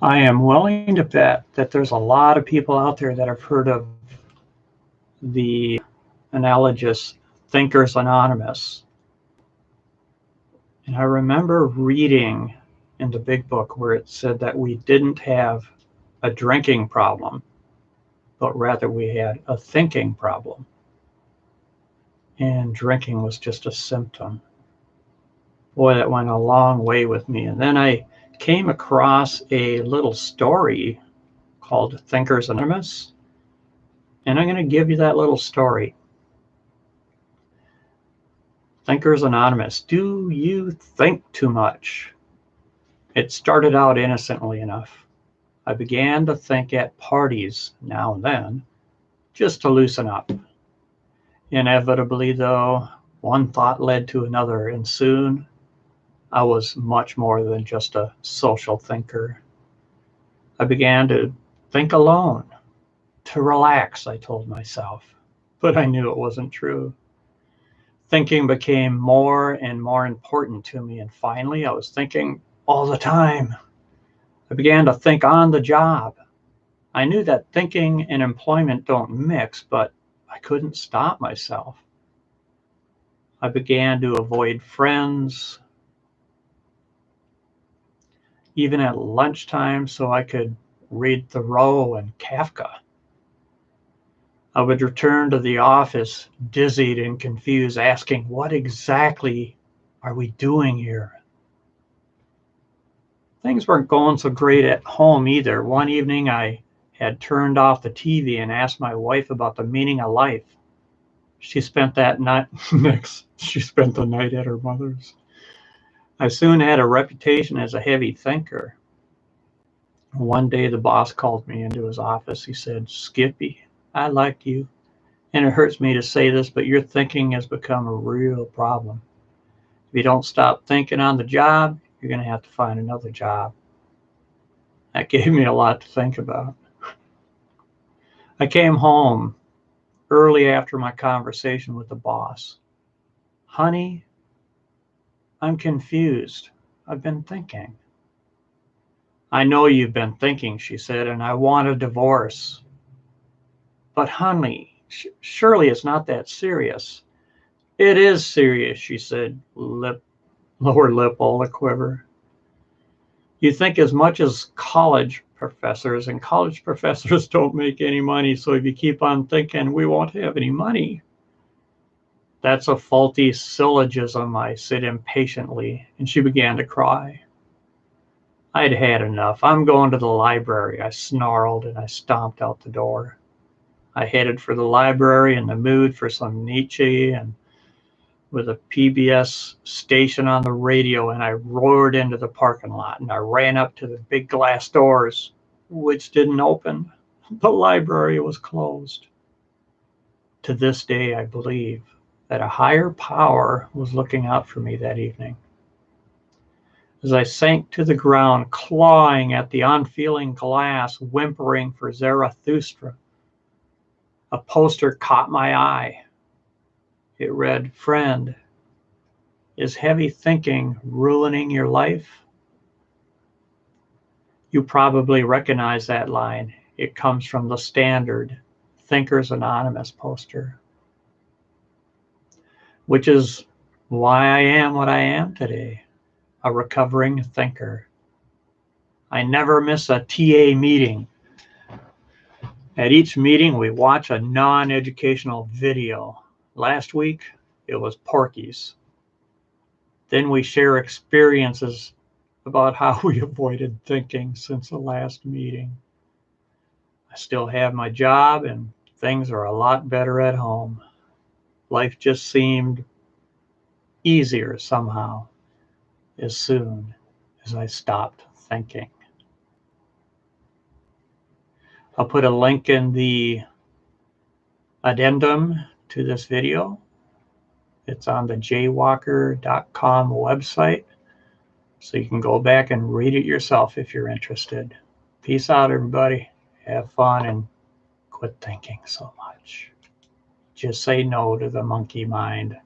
I am willing to bet that there's a lot of people out there that have heard of the analogous Thinkers Anonymous. And I remember reading in the big book where it said that we didn't have a drinking problem, but rather we had a thinking problem. And drinking was just a symptom. Boy, that went a long way with me. And then I came across a little story called Thinkers Anonymous. And I'm going to give you that little story. Thinkers Anonymous. Do you think too much? It started out innocently enough. I began to think at parties now and then, just to loosen up. Inevitably, though, one thought led to another, and soon I was much more than just a social thinker. I began to think alone, to relax, I told myself, but I knew it wasn't true. Thinking became more and more important to me, and finally I was thinking all the time. I began to think on the job. I knew that thinking and employment don't mix, but I couldn't stop myself. I began to avoid friends, even at lunchtime, so I could read Thoreau and Kafka. I would return to the office dizzied and confused, asking, what exactly are we doing here? Things weren't going so great at home either. One evening I had turned off the TV and asked my wife about the meaning of life. She spent the night at her mother's. I soon had a reputation as a heavy thinker. One day the boss called me into his office. He said, Skippy, I like you, and it hurts me to say this, but your thinking has become a real problem. If you don't stop thinking on the job, you're going to have to find another job. That gave me a lot to think about. I came home early after my conversation with the boss. Honey, I'm confused. I've been thinking. I know you've been thinking, she said, and I want a divorce. But honey, surely it's not that serious. It is serious, she said, lower lip all a quiver. You think as much as college professors, and college professors don't make any money, so if you keep on thinking, we won't have any money. That's a faulty syllogism, I said impatiently, and she began to cry. I'd had enough. I'm going to the library, I snarled, and I stomped out the door. I headed for the library in the mood for some Nietzsche and with a PBS station on the radio, and I roared into the parking lot and I ran up to the big glass doors, which didn't open. The library was closed. To this day, I believe that a higher power was looking out for me that evening. As I sank to the ground, clawing at the unfeeling glass, whimpering for Zarathustra, a poster caught my eye. It read, Friend, is heavy thinking ruining your life? You probably recognize that line. It comes from the standard Thinkers Anonymous poster, which is why I am what I am today, a recovering thinker. I never miss a TA meeting. At each meeting, we watch a non-educational video. Last week, it was Porky's. Then we share experiences about how we avoided thinking since the last meeting. I still have my job and things are a lot better at home. Life just seemed easier somehow as soon as I stopped thinking. I'll put a link in the addendum to this video. It's on the jaywalker.com website, so you can go back and read it yourself if you're interested. Peace out, everybody. Have fun and quit thinking so much. Just say no to the monkey mind.